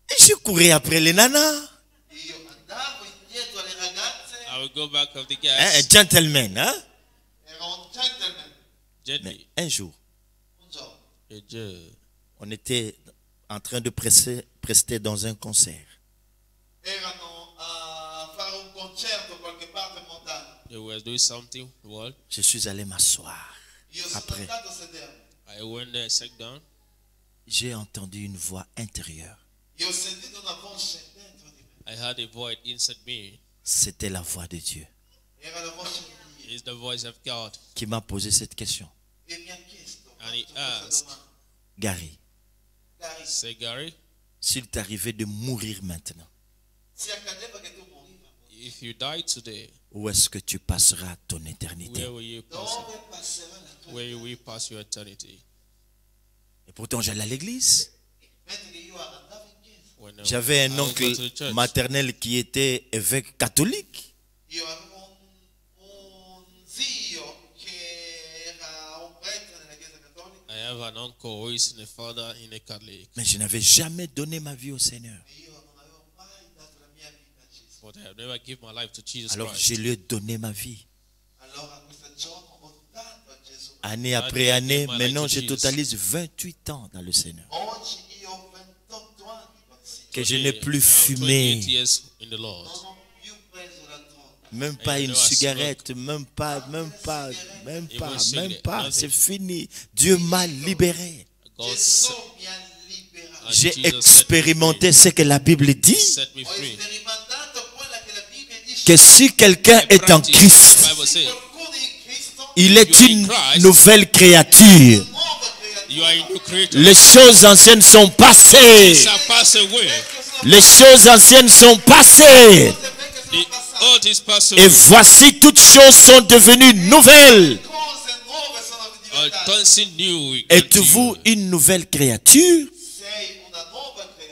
Et je courais après les nanas. I will go back of the Hein, un gas gentleman. Hein? Mais gently. un jour, Et Dieu, on était en train de prester dans un concert. they were doing something. What? Je suis allé m'asseoir. Après, I went there, sat down. j'ai entendu une voix intérieure. I heard a voice inside me. C'était la voix de Dieu It's the voice of God. qui m'a posé cette question. And he asked, Gary, say, Gary, s'il t'arrivait de mourir maintenant, if you die today, où est-ce que tu passeras ton éternité? where will you pass it? Where will you pass your eternity? Et pourtant, j'allais à l'église. When J'avais I un will go oncle to the church. maternel qui était évêque catholique. I have an uncle who is a father in a Catholic, Mais je n'avais jamais donné ma vie au Seigneur. but I have never given my life to Jesus Alors Christ. je lui ai donné ma vie. Année après année, maintenant je totalise 28 ans dans le Seigneur. Que je n'ai plus I'm 28 fumé, years in the Lord. même pas une cigarette, même pas. C'est fini. Dieu m'a libéré. God set, and J'ai Jesus set me expérimenté ce que la Bible dit, free. Set me free. que si quelqu'un est en Christ, The Bible says, il est une nouvelle créature. you are a new creature. Les choses anciennes sont passées. Shall pass away. Les choses anciennes sont passées. The old is passed Et away. voici toutes choses sont devenues nouvelles. All things new. Êtes-vous une nouvelle créature?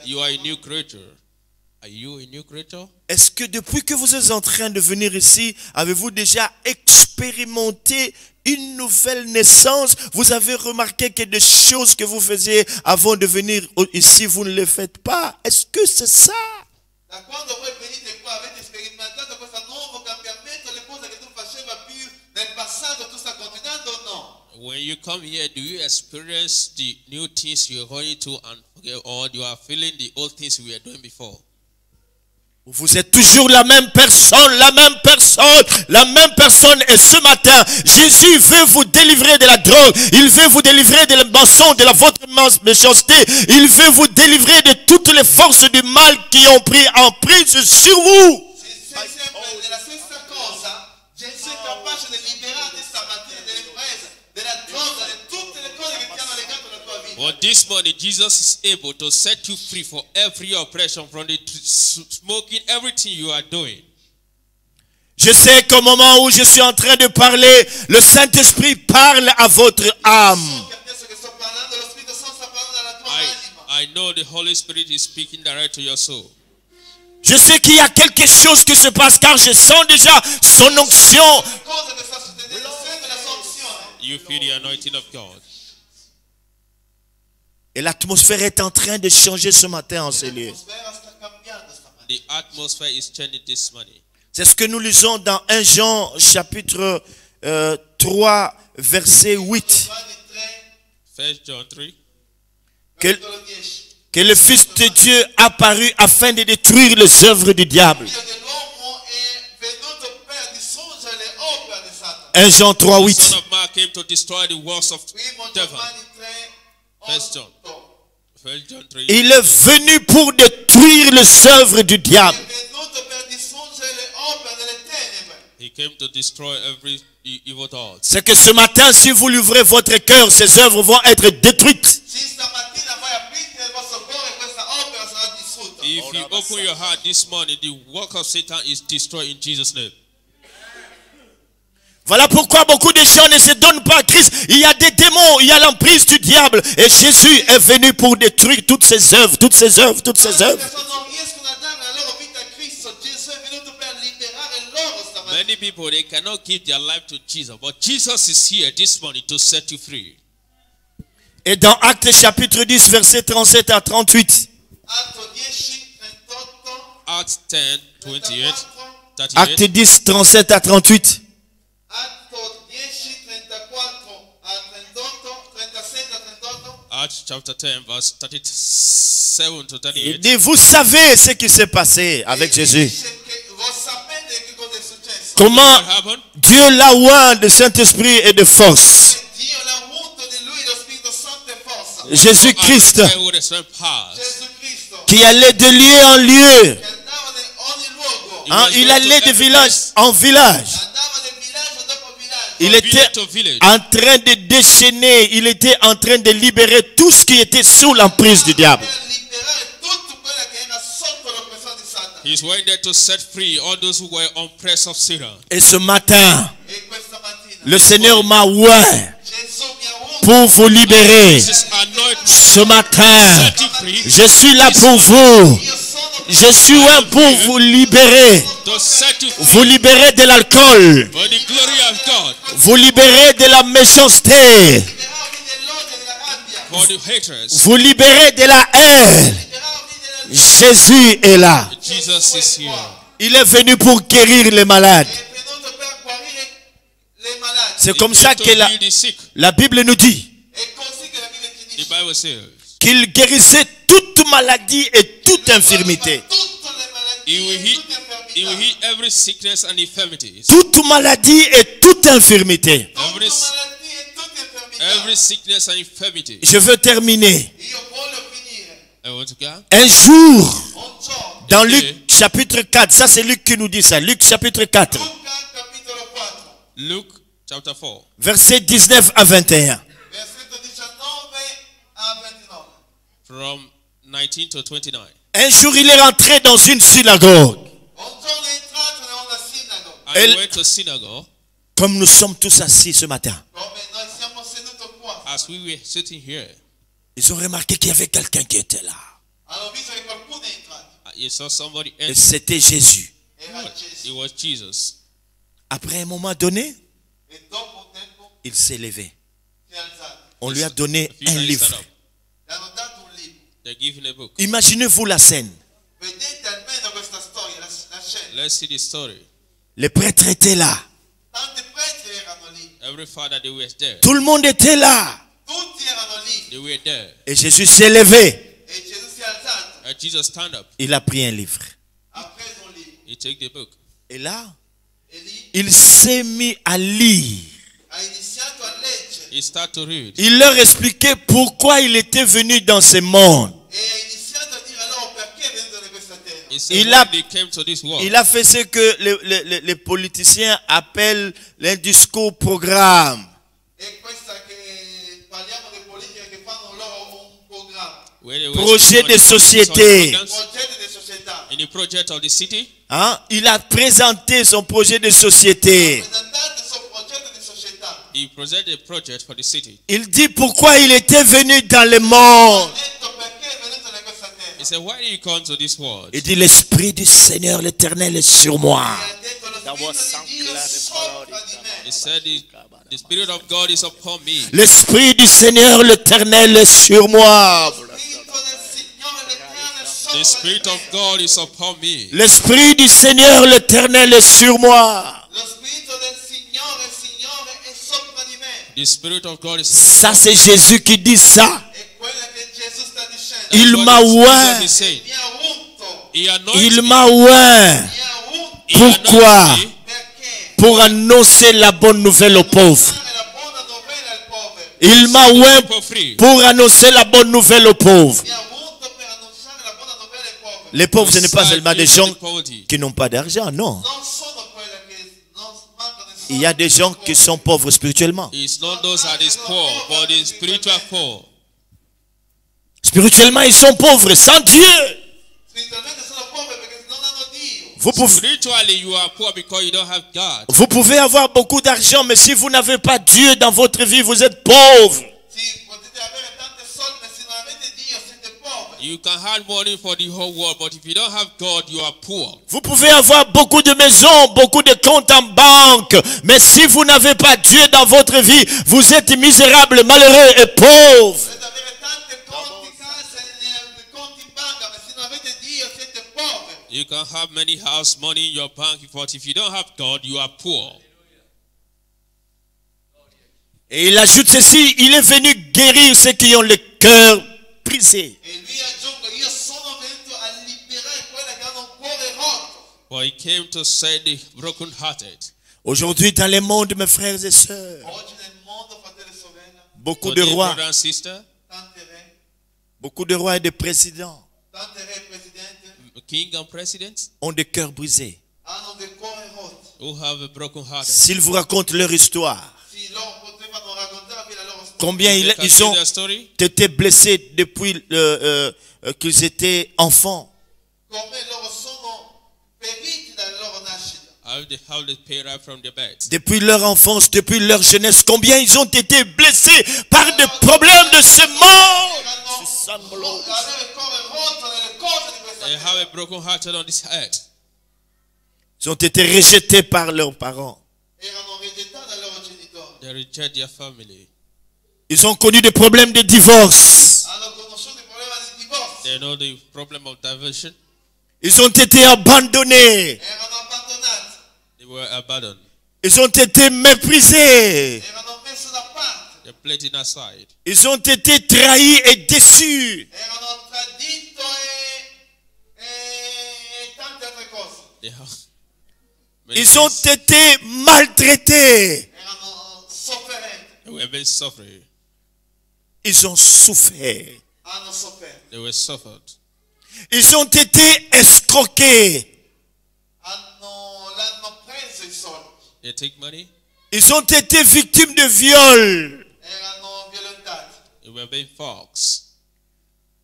You are a new creature. Are you a new creature? Est-ce que depuis que vous êtes en train de venir ici, avez-vous déjà expérimenté une nouvelle naissance? Vous avez remarqué que des choses que vous faisiez avant de venir ici, vous ne les faites pas. Est-ce que c'est ça? When you come here, do you experience the new things you're going to and forget, or you are feeling the old things we were doing before? Vous êtes toujours la même personne, la même personne, la même personne. Et ce matin, Jésus veut vous délivrer de la drogue. Il veut vous délivrer de la mensonge, de votre méchanceté. Il veut vous délivrer de toutes les forces du mal qui ont pris en prise sur vous. Well, this morning, Jesus is able to set you free for every oppression, from the smoking, everything you are doing. Je sais qu'au moment où je suis en train de parler, le Saint-Esprit parle à votre âme. I know the Holy Spirit is speaking direct to your soul. Je sais qu'il y a quelque chose qui se passe car je sens déjà son onction. You feel the anointing of God. Et l'atmosphère est en train de changer ce matin en ce lieu. The atmosphere is changing this morning. C'est ce que nous lisons dans 1 Jean chapitre 3 verset 8. 1 John 3. Que le Fils de Dieu apparut afin de détruire les œuvres du diable. 1 Jean 3, 8. The Son of Man came to destroy the works of devil. 1 John 3. Il est venu pour détruire les œuvres du diable. He came to destroy every evil thought. C'est que ce matin, si vous l'ouvrez votre cœur, ces œuvres vont être détruites. If you open your heart this morning, the work of Satan is destroyed in Jesus' name. Voilà pourquoi beaucoup de gens ne se donnent pas à Christ. Il y a des démons, il y a l'emprise du diable. Et Jésus est venu pour détruire toutes ces œuvres, toutes ces œuvres, toutes ces œuvres. Many people, they cannot give their life to Jesus. But Jesus is here this morning to set you free. Et dans Actes chapitre 10, versets 37 à 38. Acts 10, 28, 38. Actes 10, 37 à 38. Acts chapter 10, verse 37 to 38. Il dit, vous savez ce qui s'est passé avec Jésus. Comment Dieu l'a oint de Saint-Esprit et de force. Jésus-Christ, qui allait de lieu en lieu. Hein, il allait de village en village. Il était en train de déchaîner, il était en train de libérer tout ce qui était sous l'emprise du diable. He's went there to set free all those who were oppressed of Satan. Et ce matin, le Seigneur m'a oint pour vous libérer. Ce matin, je suis là pour vous. Je suis oint pour vous libérer. Vous libérer de l'alcool. Vous libérer de la méchanceté. Vous libérer de la haine. Jésus est là. Il est venu pour guérir les malades. C'est comme ça que la Bible nous dit qu'il guérissait toute maladie et toute infirmité. Toute maladie et toute infirmité. Je veux terminer. Un jour, dans Luc chapitre 4, ça c'est Luc qui nous dit ça, Luc chapitre 4, Luke chapter 4, versets 19 à 21. from 19 to 29. Un jour, il est rentré dans une synagogue. I went to synagogue. Comme nous sommes tous assis ce matin, As we were sitting here, ils ont remarqué qu'il y avait quelqu'un qui était là. you saw somebody Et enter. c'était Jésus. It was Jesus. Après un moment donné, il s'est levé. On lui a donné A few un minutes livre. stand up. They give him a book. Imaginez-vous la scène. Let's see the story. Les prêtres étaient là. Every father, they were there. Tout le monde était là. They were there. Et Jésus s'est levé. And Jesus stand up. Il a pris un livre. He took the book. Et là, Eli il s'est mis à lire. ha iniziato a leggere He started to read. Il leur expliquait pourquoi il était venu dans ce monde. e ha iniziato a dire a loro perché è venuto da questa terra. He said, Il a- when they came to this world, Il a fait ce que les politiciens appellent un discours programme. E questa che parliamo di politica che fanno loro un programma, where they were Projet de société. progetti di società. in the project of the city, Hein? Il a présenté son projet de société. Presentate il suo progetto di società. he presented a project for the city. Il dit pourquoi il était venu dans le monde. Ha detto perché è venuto da questa terra. He said, why did you come to this world? Il dit l'Esprit du Seigneur l'Éternel est sur moi. Ha detto lo Spirito di Dio sopra di me. He said, the Spirit of God is upon me. L'Esprit du Seigneur l'Éternel est sur moi. Lo Spirito del Signore l'Eterno è The sopra Spirit di of me. God is upon me. L'Esprit du Seigneur l'Éternel est sur moi. Lo Spirito del Signore è sopra di me. The Spirit of God is Ça c'est Jésus qui dit ça. È quello che Gesù sta dicendo. Il What m'a Jesus oint. is saying. Mi ha unto. He anointed Il me. m'a oint. Mi ha unto. He Pourquoi? anointed me Perché? Pour annoncer la bonne nouvelle aux pauvres. Dare la buona novella al povero. Il m'a oint for free. pour annoncer la bonne nouvelle aux pauvres. Mi ha unto per annunciare la buona novella ai poveri. Les pauvres, ce n'est pas Side seulement des people gens in poverty. qui n'ont pas d'argent, non. Non sono quelle che non mancano di soldi. Il y a des gens qui sont pauvres spirituellement. It's not those that is poor, but the spiritual poor. Spirituellement, ils sont pauvres sans Dieu. Spiritualmente sono poveri perché non hanno Dio. Spiritually, you are poor because you don't have God. Vous pouvez avoir beaucoup d'argent, mais si vous n'avez pas Dieu dans votre vie, vous êtes pauvre. Sì, potete avere tanti soldi, ma se non avete Dio siete poveri. You can have money for the whole world, but if you don't have God, you are poor. Vous pouvez avoir beaucoup de maisons, beaucoup de comptes en banque, mais si vous n'avez pas Dieu dans votre vie, vous êtes misérable, malheureux et pauvre. Potete avere tanti conti, case, conti in banca, ma se non avete Dio siete poveri. You can have many house money in your bank, but if you don't have God, you are poor. Et il ajoute ceci, il est venu guérir ceux qui ont le cœur brisé. E lui aggiungo, io sono venuto a liberare quelle che hanno un cuore rotto. For he came to save the brokenhearted. Aujourd'hui, dans le monde, mes frères et sœurs, Oggi nel mondo, fratelli e sorelle, beaucoup So de dear rois, brother and sister, tanti re, beaucoup de rois et de présidents tanti re e presidenti king and presidents ont des cœurs brisés. hanno dei cuori rotti. who have a broken heart. S'ils vous racontent leur histoire, Sì, loro potevano raccontarvi la loro storia. combien They can ils see ont their story. été blessés depuis qu'ils étaient enfants. Come loro sono feriti dalle loro nascite. How they pay right from their beds. Depuis leur enfance, depuis leur jeunesse, combien ils ont été blessés par des problèmes de ce monde. Avere il cuore rotto nelle cose di questa They have terra. a broken heart on this earth. Ils ont été rejetés par leurs parents. Erano rigettati dai loro genitori. They reject their family. Ils ont connu des problèmes de divorce. Hanno conosciuto il problema del divorzio. They know the problem of diversion. Ils ont été abandonnés. Erano abbandonati. They were abandoned. Ils ont été méprisés. Erano messi da parte. They're placed aside. Ils ont été trahis et déçus. Erano tradito e tante altre cose. They have many Ils ont things. été maltraités. Erano sofferenti. They were been suffering. Ils ont souffert. Hanno sofferto. They were suffered. Ils ont été escroqués. L'hanno preso i soldi. They take money. Ils ont été victimes de viol, Erano violentati. They were being foxed.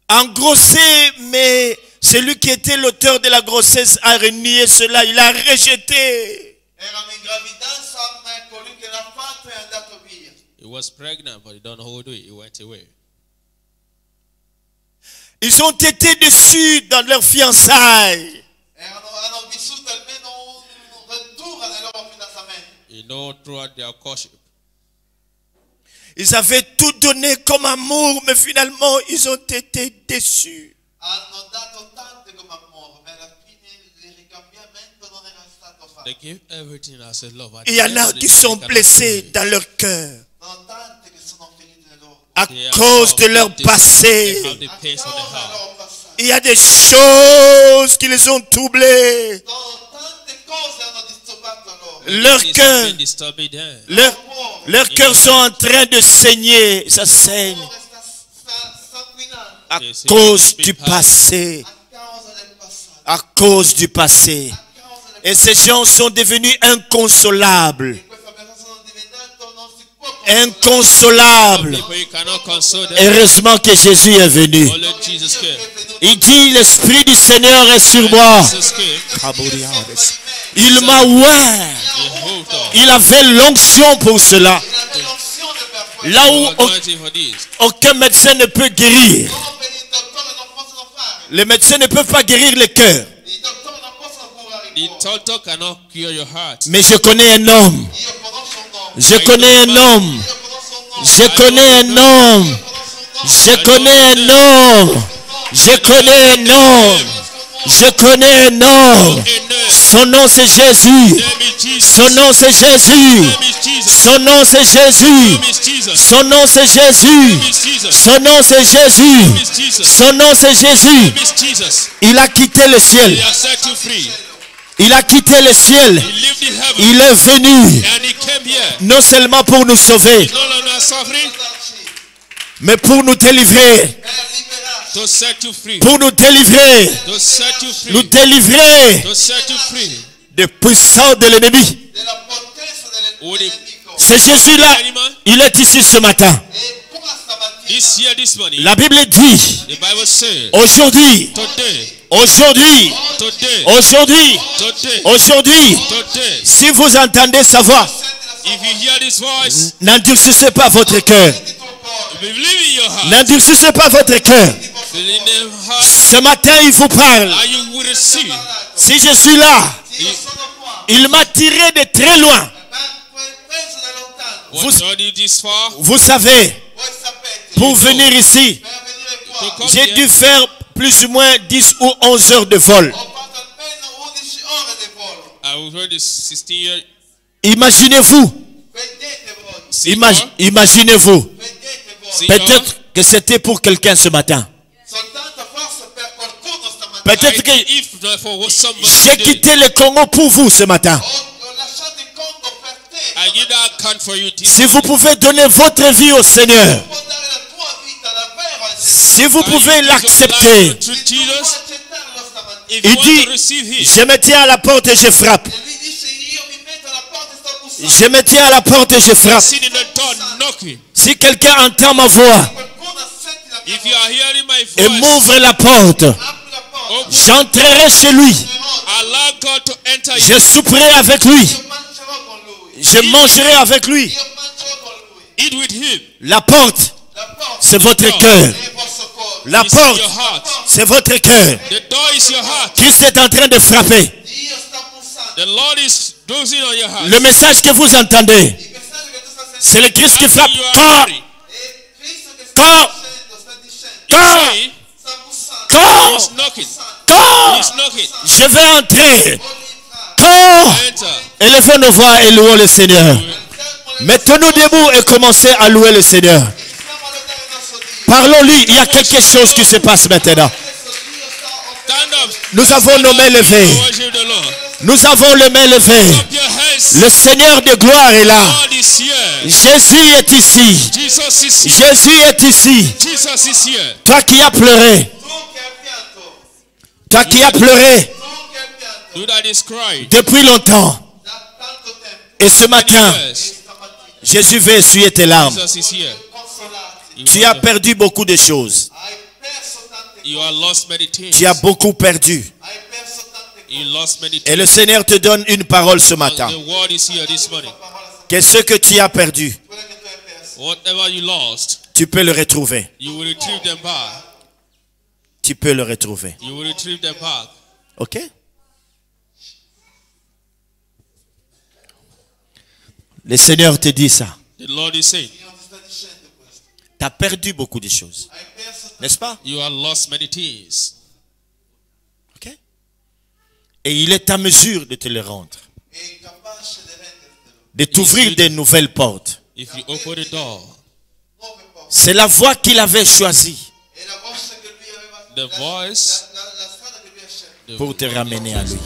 engrossés, mais celui qui était l'auteur de la grossesse a renié cela, il a rejeté. Erano in gravidanza, ma colui che l'ha fatto è andato via. He was pregnant, but he don't know how to do it. He went away. Ils ont été déçus dans leur fiançailles. Hanno vissuto almeno un rottura nel loro fidanzamento. You know, throughout their courtship. Ils avaient tout donné comme amour, mais finalement, ils ont été déçus. Hanno dato tante come amore, ma alla fine il ricambiamento non era stato fatto. They give everything as a love. Il y en a qui sont blessés dans leur cœur Sono tante che sono ferite nel loro à cause de leur They passé. have the a pace on the causa del heart. loro passato. Il y a des choses qui les ont troublés. Sono cose hanno disturbato loro. Leur Things cœur, have been disturbing them. leurs cœurs sont en train de saigner. Ça saigne L'amore sta sanguinando à cause du passé. a causa del passato. À cause du passé. Et ces gens sont devenus inconsolables. Queste persone sono diventate non si può Inconsolables. People, you cannot console them. Heureusement que Jésus est venu. Only Jesus came. Il dit, l'Esprit du Seigneur est sur moi. Jesus came. Il m'a oint. He hold on. Il avait l'onction pour cela. aveva l'onzione per questo. Là où Anointing for this. aucun médecin ne peut guérir. Solo per i dottori non possono fare. Les médecins ne peuvent pas guérir le cœur. I dottori non possono curare The il cuore. doctor cannot cure your heart. Mais je connais un homme. Io conosco un uomo. Je connais un homme. Io conosco un uomo. Je connais un homme. Je connais un homme. Je connais un homme. Je connais un homme. Son nom c'est Jésus. Name is Jesus. Son nom c'est Jésus. Name is Jesus. Son nom c'est Jésus. Name is Jesus. Son nom c'est Jésus. Name is Jesus. Son nom c'est Jésus. Name is Jesus. Son nom c'est Jésus. Name is Jesus. Il a quitté le ciel. He has set you free. Il a quitté le ciel. He lived in heaven. Il est venu And he came here. non seulement pour nous sauver, No longer suffering. mais pour nous délivrer. Per liberarci. To set you free. Pour nous délivrer. To set you Nous free. délivrer To set you free. des puissants de l'ennemi. Della potenza Odi- dell'nemico. C'est Jésus-là. Il est ici ce matin. E come stamattina. This year, this morning, La Bible dit, the Bible says, aujourd'hui, today, aujourd'hui, today, aujourd'hui, today, aujourd'hui, today, si vous entendez sa voix, if you hear this voice, n'endurcissez pas votre cœur. believe in your heart, N'endurcissez pas votre cœur. believe in the heart, Ce matin, il vous parle. and you will receive. Si je suis là, Io sono qua. il m'a tiré de très loin. Ma penso da lontano. What brought you this far? Vous savez, Voi sapete. pour venir ici, Per venire To qua. come j'ai here, dû faire plus ou moins 10 ou 11 heures de vol. Ho fatto almeno 11 ore di volo. I was already 16 years. Imaginez-vous, Vedete voi. imaginez-vous, Vedete voi. See, peut-être que c'était pour quelqu'un ce matin. Soltanto forse per qualcuno stamattina. Peut-être que if not for somebody j'ai today, quitté le Congo pour vous ce matin. Ho lasciato il Congo per te. I give that account for you this Si vous morning. pouvez donner votre vie au Seigneur, Può dare la tua vita davvero al Signore. si vous And pouvez you give your life l'accepter, to Tu puoi Jesus. accettarlo stamattina. If you il want dit, to receive Him, je me tiens à la porte et je frappe. E lui dice io mi metto alla porta e sto bussando. Je me tiens à la porte et je frappe. sitting in the door knocking. Si quelqu'un entend ma voix Qualcuno senti la mia If you are hearing my et voice, m'ouvre la porte, apri la porta. j'entrerai chez lui. allow God to enter you. Je souperai avec lui. Io mangerò con lui. Je mangerai avec lui. Io mangerò con lui. Eat with Him. La porte, La porta c'est votre cœur. è il vostro cuore. La It's porte, your heart. c'est votre cœur. The door is your heart. Christ est en train de frapper. Dio sta bussando. The Lord is dozing on your heart. Le message que vous entendez, Il messaggio che tu stai sentendo c'est le Christ qui After frappe. you are Quand, free, è Cristo che Quand? sta dicendo. quand, say, Sta bussando. quand, He's knocking. quand He's knocking. je vais entrer. Voglio entrare. Quand Enter. élevons nos voix et louons le Seigneur. Mettons-nous debout et commencez à louer le Seigneur. Iniziamo a lodare il nostro Dio. Parlons-lui, il y a quelque chose qui se passe maintenant. Adesso Dio sta Stand up. Nous avons nos mains levées. Worship the Lord. Nous avons les mains levées. Up your hands. Le Seigneur de gloire est là. God is here. Jésus est ici. Jesus is here. Jésus est ici. Jesus is here. Toi qui as pleuré. Tu che hai pianto. Toi qui as pleuré Tu che hai pianto. You that is crying. depuis longtemps. Da tanto tempo. Et ce matin, Yes. Stamattina. Jésus veut essuyer tes larmes. Jesus is here. Consolarti. Tu as perdu beaucoup de choses. Hai perso tante You cose. are lost many things. Tu as beaucoup perdu. Hai perso tante cose. You lost many Et things. le Seigneur te donne une parole ce matin. The word is here this morning. Que ce que tu as perdu, Quelle che tu hai perso. Whatever you lost, tu peux le retrouver. you will retrieve them back. Tu peux le retrouver. You will retrieve them back. Ok? Le Seigneur te dit ça. The Lord is saying, Dio ti sta dicendo questo. Tu as perdu beaucoup de choses. Hai perso tante N'est-ce pas? you have lost many things. Ok? Et il est à mesure de te le rendre. è capace di rendertelo. De t'ouvrir des nouvelles portes. If you open the door, Nuove porte. C'est la voie qu'il avait choisie È la voce che lui aveva. The voice. La strada che lui ha scelto. pour te ramener à lui.